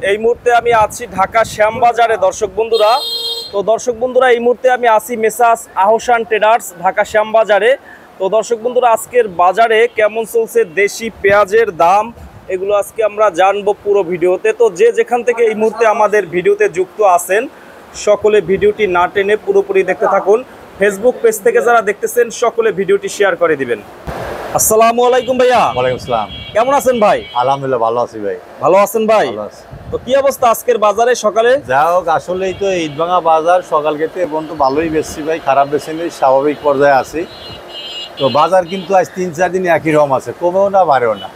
এই মুহূর্তে আমি আছি ঢাকা শ্যামবাজারে দর্শক বন্ধুরা। তো দর্শক বন্ধুরা এই মুহূর্তে আমি আছি মেসাস আহসান ট্রেডার্স ঢাকা শ্যামবাজারে। তো দর্শক বন্ধুরা আজকের বাজারে কেমন চলছে দেশি পেঁয়াজের দাম এগুলো আজকে আমরা জানবো পুরো ভিডিওতে। তো যে যেখান থেকে এই মুহূর্তে আমাদের ভিডিওতে যুক্ত আছেন সকলে ভিডিওটি না টেনে পুরোপুরি দেখতে থাকুন। ফেসবুক পেজ থেকে যারা দেখতেছেন সকলে ভিডিওটি শেয়ার করে দিবেন। আসসালামু আলাইকুম ভাইয়া। ওয়ালাইকুম আসসালাম। কেমন আছেন ভাই? আলহামদুলিল্লাহ ভালো আছি ভাই। ভালো আছেন ভাই? ভালো আছি। তো কি অবস্থা আজকের বাজারে সকালে? যাই হোক আসলেই তো ঈদভাঙা বাজার সকাল থেকে এবং তো ভালোই বেচছি ভাই, খারাপ বেশি নেই, স্বাভাবিক পর্যায়ে আছি। তো বাজার কিন্তু আজ ৩-৪ দিন একই রকম আছে, কমেও না বাড়েও না।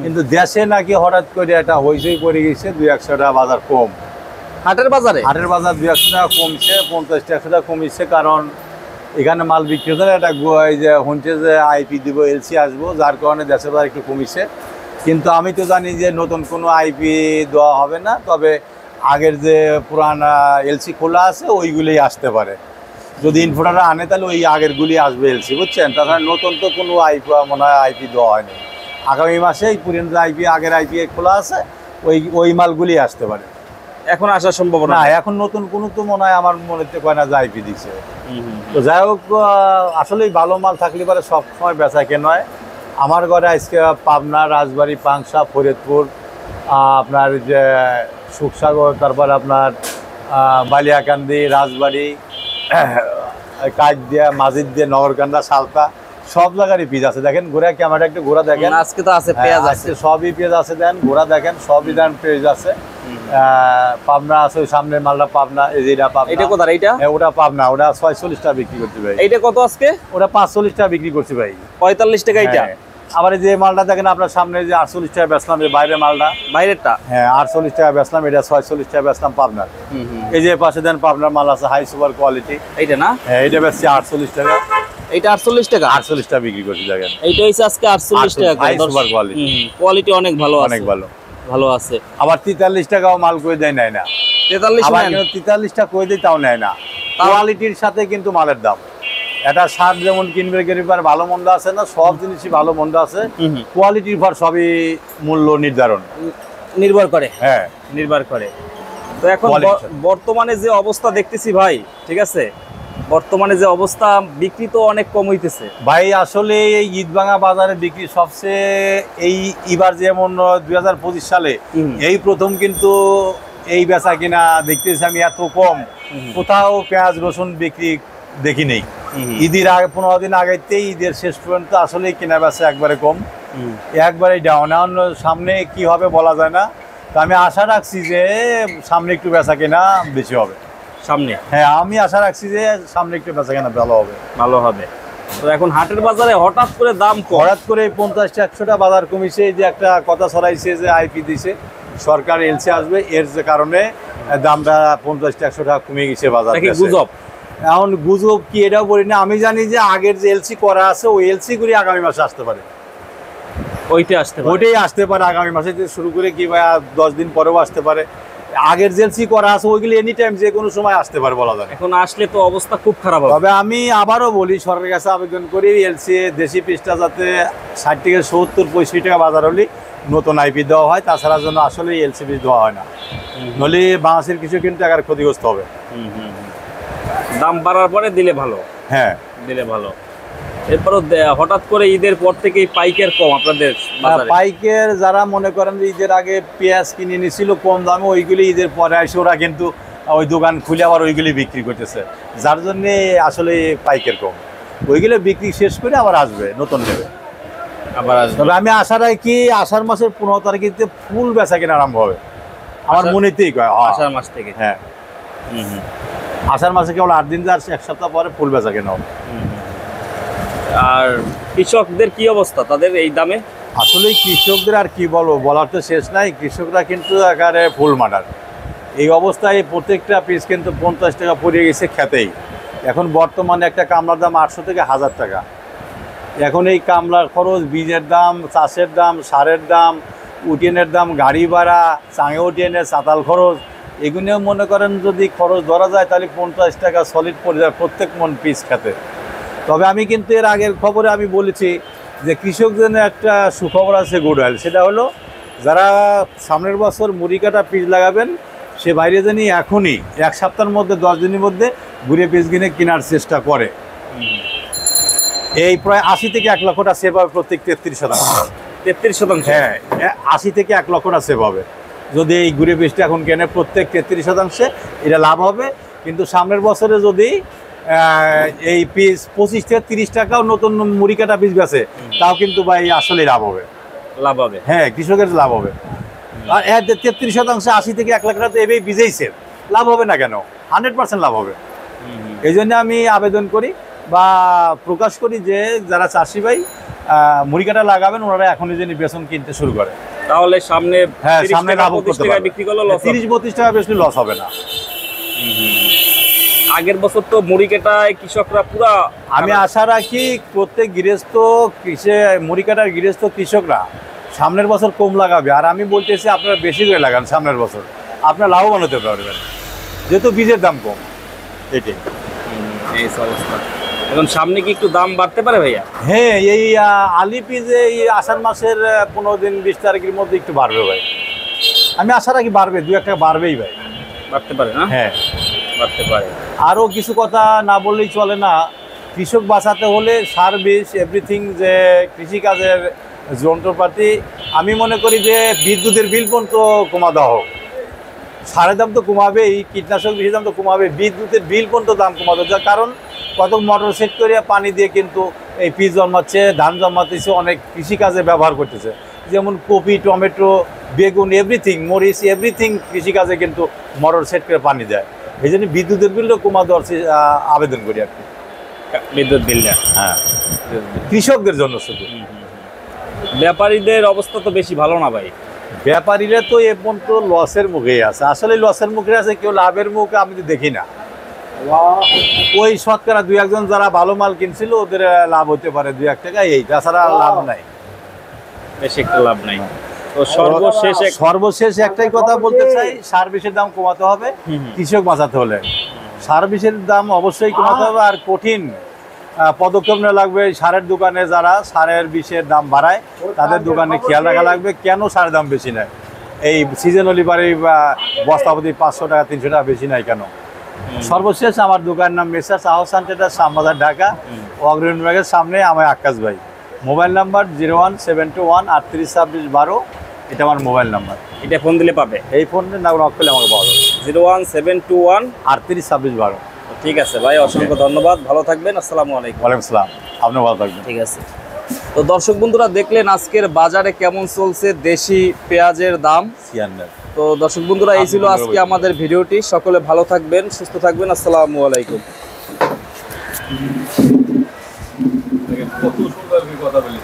কিন্তু দেশে নাকি হঠাৎ করে একটা হইচই পড়ে গেছে, ২-১০০ টাকা বাজার কম। হাটের বাজারে? হাটের বাজার ২-১০০ টাকা কমছে, ৫০-১০০ টাকা কমিছে। কারণ এখানে মাল বিক্রি হচ্ছে না, একটা যে শুনছে যে আইপি দিব, এলসি আসবো, যার কারণে দেশের বাজার একটু কমিছে। কিন্তু আমি তো জানি যে নতুন কোনো আইপি দেওয়া হবে না, তবে আগের যে পুরানা এলসি খোলা আছে ওইগুলোই আসতে পারে। যদি ইনভার্টাররা আনে তাহলে ওই আগেরগুলি আসবে এলসি, বুঝছেন? তাছাড়া নতুন তো কোনো আইপি মনে হয় আইপি দেওয়া হয়নি। আগামী মাসে এই পুরানো আইপি আগের আইপি খোলা আছে ওই মালগুলি আসতে পারে। এখন আসার সম্ভাবনা না, এখন নতুন কোনো তো মনে হয় আমার মনে হতে পারে না যে আইপি দিচ্ছে। তো যাই হোক আসলেই ভালো মাল থাকলে পরে সবসময় বেচা কেন হয়। আমার ঘরে আজকে পাবনা, রাজবাড়ী, পাংশা, ফরিদপুর, আপনার যে সুখসাগর, তারপর আপনার বালিয়াকান্দি, রাজবাড়ী, কাঠদিয়া, মাঝিরদিয়া, নগরকান্দা, সালতা, সব জায়গারই পেঁয়াজ আছে। দেখেন ঘোরা ক্যামেরা একটু ঘোরা দেখেন, আজকে তো আছে পেঁয়াজ আছে, সবই পেঁয়াজ আছে। দেন ঘোরা দেখেন, সবই দেন পেঁয়াজ আছে। পাবনা আছে, ওই সামনের মালটা পাবনা, এই যেটা পাবনা। এটা কোথায়? এইটা ওটা পাবনা, ওটা ৪৬ টাকা বিক্রি করছি ভাই। এইটা কত আজকে? ওটা ৪৫ টাকা বিক্রি করছি ভাই। ৪৫ টাকা এইটা। আবার এই যে মালটা দেখেন আপনার সামনে যে ৪৮ টাকা বেচলাম, এই বাইরের মালটা, বাইরেরটা, হ্যাঁ ৪৮ টাকা বেচলাম, এটা ৪৬ টাকা বেচলাম পাবনার। এই যে পাশে দেন পাবনার মাল আছে হাই সুপার কোয়ালিটি, এইটা না? হ্যাঁ এটা বেচছি ৪৮ টাকা। এইটা ৪৮ টাকা? ৪৮ টাকা বিক্রি করছি দেখেন। এইটা হইছে আজকে ৪৮ টাকা। হাই সুপার কোয়ালিটি, কোয়ালিটি অনেক ভালো আছে, অনেক ভালো ভালো আছে। আবার ৪৩ টাকাও মাল কই দেয় নেয় না। ৪৩ আবার ৪৩ টাকা কই দেয় তাও নেয় না। কোয়ালিটির সাথে কিন্তু মালের দাম। এটা সার যেমন কিনবে গেরিবার ভালো মন্দ আছে না, সব জিনিসই ভালো মন্দ আছে, কোয়ালিটির উপর সবই মূল্য নির্ভর করে। হ্যাঁ নির্ভর করে। তো এখন বর্তমানে যে অবস্থা দেখতেছি ভাই, ঠিক আছে, বর্তমানে যে অবস্থা বিক্রি তো অনেক কম হইতেছে ভাই। আসলে এই ঈদভাঙা বাজারে বিক্রি সবচেয়ে এইবার যেমন ২০২৫ সালে এই প্রথম কিন্তু এই বেচা কিনা দেখতেছি আমি এত কম, কোথাও পেঁয়াজ রসুন বিক্রি দেখি নেই। ঈদের আগে ১৫ দিন আগেতেই ঈদের শেষ পর্যন্ত আসলে কেনা বেচা একবারে কম, একবারে ডাউন। এখন সামনে কি হবে বলা যায় না। তো আমি আশা রাখছি যে সামনে একটু বেচা কেনা বেশি হবে সামনে। হ্যাঁ আমি আশা রাখছি যে সামনে একটু বেচা কেনা ভালো হবে, ভালো হবে। তো এখন হাটের বাজারে হঠাৎ করে দাম হঠাৎ করে ৫০-১০০ টাকা বাজার কমিছে। এই যে একটা কথা ছড়াইছে যে আইপি দিছে সরকার, এলসি আসবে, এর যে কারণে দামটা ৫০-১০০ টাকা কমে গেছে বাজার। গুজব। এখন গুজব কি এটাও বলি না, আমি জানি যে আগের যে এলসি করা আছে ওই এলসি গুলি আগামী মাসে আসতে পারে, ওইটাই আসতে পারে আগামী মাসে শুরু করে কি ভাই ১০ দিন পরেও আসতে পারে। আগের যে এলসি করা আছে ওইগুলি এনি টাইম যে কোনো সময় আসতে পারে বলা যায়। এখন আসলে তো অবস্থা খুব খারাপ হবে। তবে আমি আবারও বলি সরকারের কাছে আবেদন করি এলসি দেশি পিসটা যাতে ৬০ থেকে ৭০-৬৫ টাকা বাজার হলে নতুন আইপি দেওয়া হয়, তাছাড়া জন্য আসলে এলসি পিস দেওয়া হয় না, নইলে বাংলাদেশের কিছু কিন্তু টাকার ক্ষতিগ্রস্ত হবে। দাম বাড়ার পরে দিলে ভালো, হ্যাঁ দিলে ভালো। এরপরও হঠাৎ করে ঈদের পর থেকেই পাইকার কম আপনাদের বাজারে। পাইকার যারা মনে করেন যে ঈদের আগে পেঁয়াজ কিনে নিয়েছিল কম দামে, ওইগুলি ঈদের পরে এসে ওরা কিন্তু ওই দোকান খুলে আবার ওইগুলি বিক্রি করতেছে, যার জন্যে আসলে পাইকার কম। ওইগুলো বিক্রি শেষ করে আবার আসবে, নতুন নেবে আবার আসবে। তবে আমি আশা রাখি আষাঢ় মাসের ১৫ তারিখে ফুল বেচা কেনা আরম্ভ হবে আমার মনেতেই কয়। আষাঢ় মাস থেকে? হ্যাঁ আষাঢ় মাসে কেবল ৮ দিন, যার ১ সপ্তাহ পরে ফুল বেচা কেনা হবে। আর কৃষকদের কি অবস্থা তাদের এই দামে? আসলে কৃষকদের আর কি বলবো, বলার তো শেষ নাই। কৃষকরা কিন্তু একেবারে ফুল মার্ডার। এই অবস্থায় প্রত্যেকটা পিস কিন্তু ৫০ টাকা পড়ে গেছে খেতেই। এখন বর্তমানে একটা কামলার দাম ৮০০ থেকে ১০০০ টাকা। এখন এই কামলার খরচ, বীজের দাম, চাষের দাম, সারের দাম, উটিনের দাম, গাড়ি ভাড়া, চাঙে উটিনের চাতাল খরচ, এগুলিও মনে করেন যদি খরচ ধরা যায় তাহলে ৫০ টাকা সলিড পড়ে যায় প্রত্যেক মন পিস খেতে। তবে আমি কিন্তু এর আগের খবরে আমি বলেছি যে কৃষকদের একটা সুখবর আছে গুড অয়েল, সেটা হলো যারা সামনের বছর মুড়ি কাটা পিস লাগাবেন সে বাইরে জানি এখনই 1 সপ্তাহের মধ্যে 10 দিনের মধ্যে ঘুরে পিস কিনে কেনার চেষ্টা করে। এই প্রায় 80 থেকে 1 লক্ষ টাকা সেভ হবে প্রত্যেক 33%। 33%? হ্যাঁ, 80 থেকে 1 লক্ষ টাকা সেভ হবে যদি এই ঘুরে পিসটা এখন কেনে প্রত্যেক 33%। এটা লাভ হবে। কিন্তু সামনের বছরে যদি এই পিস 25 থেকে 30 টাকাও নতুন মুড়ি কাটা পিস বেচে তাও কিন্তু ভাই আসলে লাভ হবে। লাভ হবে, হ্যাঁ, কৃষকের লাভ হবে। আর 33%, 80 থেকে 1 লাখ টাকা তো এভাবেই বিজেইছে, লাভ হবে না কেন? 100% লাভ হবে। এই জন্য আমি আবেদন করি বা প্রকাশ করি যে যারা চাষি ভাই মুড়ি কাটা লাগাবেন ওনারা এখনই যেন বেসন কিনতে শুরু করে, তাহলে সামনে হ্যাঁ সামনে লাভ করতে পারবে। বিক্রি করলে 30-32 টাকা বেশি লস হবে না। আগের বছর তো মুড়ি কাটায় কৃষকরা পুরা, আমি আশা রাখি প্রত্যেক গৃহস্থ মুড়ি কাটার গৃহস্থ কৃষকরা সামনের বছর কম লাগাবে। আর আমি বলতেছি আপনারা বেশি করে লাগান, সামনের বছর আপনারা লাভবান হতে পারবেন যেহেতু বীজের দাম কম। এটাই এই অবস্থা। এখন সামনে কি একটু দাম বাড়তে পারে ভাইয়া? হ্যাঁ, এই আলি পিজে এই আষাঢ় মাসের 15 দিন 20 তারিখের মধ্যে একটু বাড়বে ভাই। আমি আশা রাখি বাড়বে, 2-1 টাকা বাড়বেই ভাই। বাড়তে পারে না? হ্যাঁ বাড়তে পারে। আরও কিছু কথা না বললেই চলে না। কৃষক বাঁচাতে হলে সার বীজ এভরিথিং, যে কৃষিকাজের যন্ত্রপাতি, আমি মনে করি যে বিদ্যুতের বিল পর্যন্ত কমা দেওয়া হোক। সারের দাম তো কমাবেই, কীটনাশক বিষের দাম তো কমাবে, বিদ্যুতের বিল পর্যন্ত দাম কমাতে, যার কারণ কত মোটর সেট করে পানি দিয়ে কিন্তু এই পিস জন্মাচ্ছে, ধান জন্মাতেছে, অনেক কৃষিকাজে ব্যবহার করতেছে। যেমন কপি, টমেটো, বেগুন, এভরিথিং, মরিচ, এভরিথিং কৃষিকাজে কিন্তু মোটর সেট করে পানি দেয়। এই জন্য বিদ্যুতের বিলটা কমা দেওয়ার আবেদন করি আর কি। বিদ্যুৎ বিলটা? হ্যাঁ, কৃষকদের জন্য শুধু। ব্যাপারীদের অবস্থা তো বেশি ভালো না ভাই। ব্যাপারীরা তো এ পর্যন্ত লসের মুখেই আছে। আসলে লসের মুখে আছে, কেউ লাভের মুখে আমি তো দেখি না। ওই শতকরা 2-1 জন যারা ভালো মাল কিনছিল ওদের লাভ হতে পারে 2-1 টাকা, এই তাছাড়া লাভ নাই, বেশি একটা লাভ নাই। তো সর্বশেষ একটাই কথা বলতে চাই, সার বিষের দাম কমাতে হবে কৃষক বাঁচাতে হলে। সার বিষের দাম অবশ্যই কমাতে হবে। আর কঠিন পদক্ষেপ নেওয়া লাগবে। সারের দোকানে যারা সারের বিষের দাম বাড়ায় তাদের দোকানে খেয়াল রাখা লাগবে কেন সারের দাম বেশি নেয়। এই সিজনালি বাড়ি বস্তাপতি 500 টাকা 300 টাকা বেশি নেয় কেন? সর্বশেষ আমার দোকানের নাম মেসার্স আহসান ট্রেডার্স, শ্যামবাজার, ঢাকা। অগ্রণী বিভাগের সামনে আমার আকাশ ভাই। মোবাইল নাম্বার 01721 382612, এটা আমার মোবাইল নাম্বার। এটা ফোন দিলে পাবে? এই ফোনে না নক করলে আমাকে পাওয়া যাবে। 01721 382612। ঠিক আছে ভাই, অসংখ্য ধন্যবাদ, ভালো থাকবেন। আসসালামু আলাইকুম। ওয়ালাইকুম আসসালাম, আপনি ভালো থাকবেন। ঠিক আছে। তো দর্শক বন্ধুরা দেখলেন আজকের বাজারে কেমন চলছে দেশি পেঁয়াজের দাম। তো দর্শক বন্ধুরা এই ছিল আজকে আমাদের ভিডিওটি। সকলে ভালো থাকবেন, সুস্থ থাকবেন। আসসালামু আলাইকুম। কত সুন্দর কথা বলি।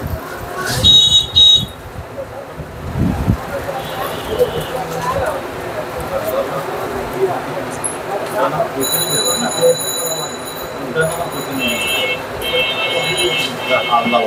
আল্লাহ